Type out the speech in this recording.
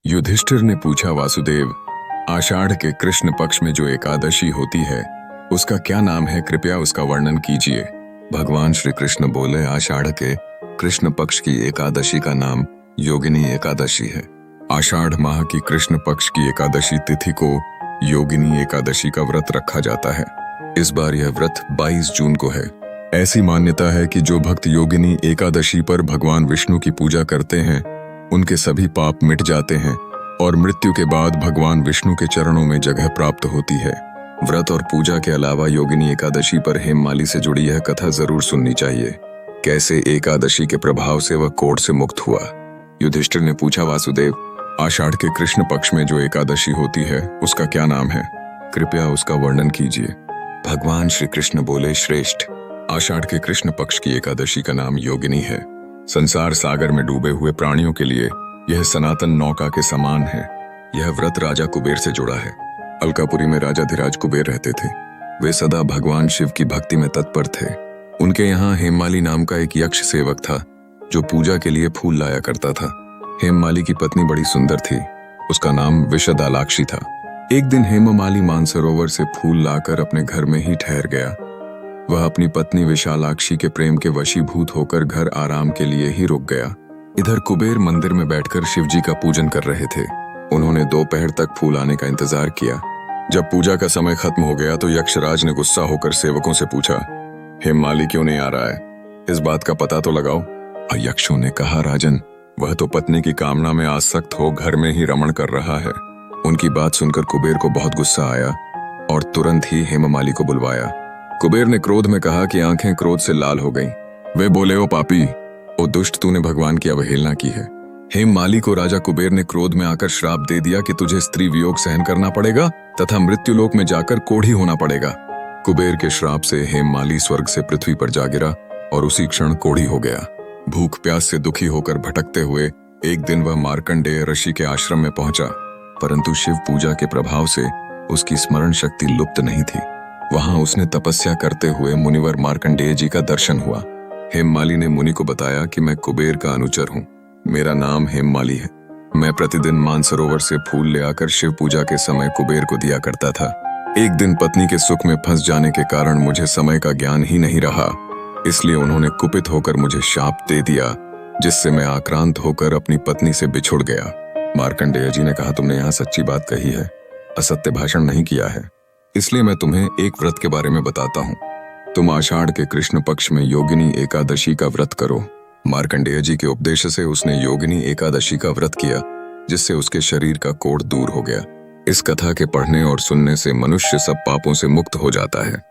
युधिष्ठिर ने पूछा, वासुदेव, आषाढ़ के कृष्ण पक्ष में जो एकादशी होती है उसका क्या नाम है? कृपया उसका वर्णन कीजिए। भगवान श्री कृष्ण बोले, आषाढ़ के कृष्ण पक्ष की एकादशी का नाम योगिनी एकादशी है। आषाढ़ माह की कृष्ण पक्ष की एकादशी तिथि को योगिनी एकादशी का व्रत रखा जाता है। इस बार यह व्रत 22 जून को है। ऐसी मान्यता है कि जो भक्त योगिनी एकादशी पर भगवान विष्णु की पूजा करते हैं उनके सभी पाप मिट जाते हैं और मृत्यु के बाद भगवान विष्णु के चरणों में जगह प्राप्त होती है। व्रत और पूजा के अलावा योगिनी एकादशी पर हेममाली से जुड़ी यह कथा जरूर सुननी चाहिए। कैसे एकादशी के प्रभाव से वह कोढ़ से मुक्त हुआ। युधिष्ठिर ने पूछा, वासुदेव, आषाढ़ के कृष्ण पक्ष में जो एकादशी होती है उसका क्या नाम है? कृपया उसका वर्णन कीजिए। भगवान श्री कृष्ण बोले, श्रेष्ठ, आषाढ़ के कृष्ण पक्ष की एकादशी का नाम योगिनी है। संसार सागर में डूबे हुए प्राणियों के लिए यह सनातन नौका के समान है। यह व्रत राजा कुबेर से जुड़ा है। अलकापुरी में राजाधिराज कुबेर रहते थे। वे सदा भगवान शिव की भक्ति में तत्पर थे। उनके यहाँ हेममाली नाम का एक यक्ष सेवक था जो पूजा के लिए फूल लाया करता था। हेममाली की पत्नी बड़ी सुंदर थी। उसका नाम विशदालाक्षी था। एक दिन हेममाली मानसरोवर से फूल लाकर अपने घर में ही ठहर गया। वह अपनी पत्नी विशालाक्षी के प्रेम के वशीभूत होकर घर आराम के लिए ही रुक गया। इधर कुबेर मंदिर में बैठकर शिवजी का पूजन कर रहे थे। उन्होंने दोपहर तक फूल आने का इंतजार किया। जब पूजा का समय खत्म हो गया तो यक्षराज ने गुस्सा होकर सेवकों से पूछा, हेममाली क्यों नहीं आ रहा है? इस बात का पता तो लगाओ। यक्षों ने कहा, राजन, वह तो पत्नी की कामना में आसक्त हो घर में ही रमण कर रहा है। उनकी बात सुनकर कुबेर को बहुत गुस्सा आया और तुरंत ही हेममाली को बुलवाया। कुबेर ने क्रोध में कहा कि आंखें क्रोध से लाल हो गईं। वे बोले, ओ पापी, ओ दुष्ट, तूने भगवान की अवहेलना की है। हेममाली को राजा कुबेर ने क्रोध में आकर श्राप दे दिया कि तुझे स्त्री वियोग सहन करना पड़ेगा तथा मृत्युलोक में जाकर कोढ़ी होना पड़ेगा। कुबेर के श्राप से हेममाली स्वर्ग से पृथ्वी पर जा गिरा और उसी क्षण कोढ़ी हो गया। भूख प्यास से दुखी होकर भटकते हुए एक दिन वह मार्कंडेय ऋषि के आश्रम में पहुंचा, परंतु शिव पूजा के प्रभाव से उसकी स्मरण शक्ति लुप्त नहीं थी। वहां उसने तपस्या करते हुए मुनिवर मार्कंडेय जी का दर्शन हुआ। हेममाली ने मुनि को बताया कि मैं कुबेर का अनुचर हूँ। मेरा नाम हेममाली है। मैं प्रतिदिन मानसरोवर से फूल ले आकर शिव पूजा के समय कुबेर को दिया करता था। एक दिन पत्नी के सुख में फंस जाने के कारण मुझे समय का ज्ञान ही नहीं रहा, इसलिए उन्होंने कुपित होकर मुझे शाप दे दिया, जिससे मैं आक्रांत होकर अपनी पत्नी से बिछुड़ गया। मार्कंडेय जी ने कहा, तुमने यहाँ सच्ची बात कही है, असत्य भाषण नहीं किया है। इसलिए मैं तुम्हें एक व्रत के बारे में बताता हूँ। तुम आषाढ़ के कृष्ण पक्ष में योगिनी एकादशी का व्रत करो। मार्कंडेय जी के उपदेश से उसने योगिनी एकादशी का व्रत किया, जिससे उसके शरीर का कोढ़ दूर हो गया। इस कथा के पढ़ने और सुनने से मनुष्य सब पापों से मुक्त हो जाता है।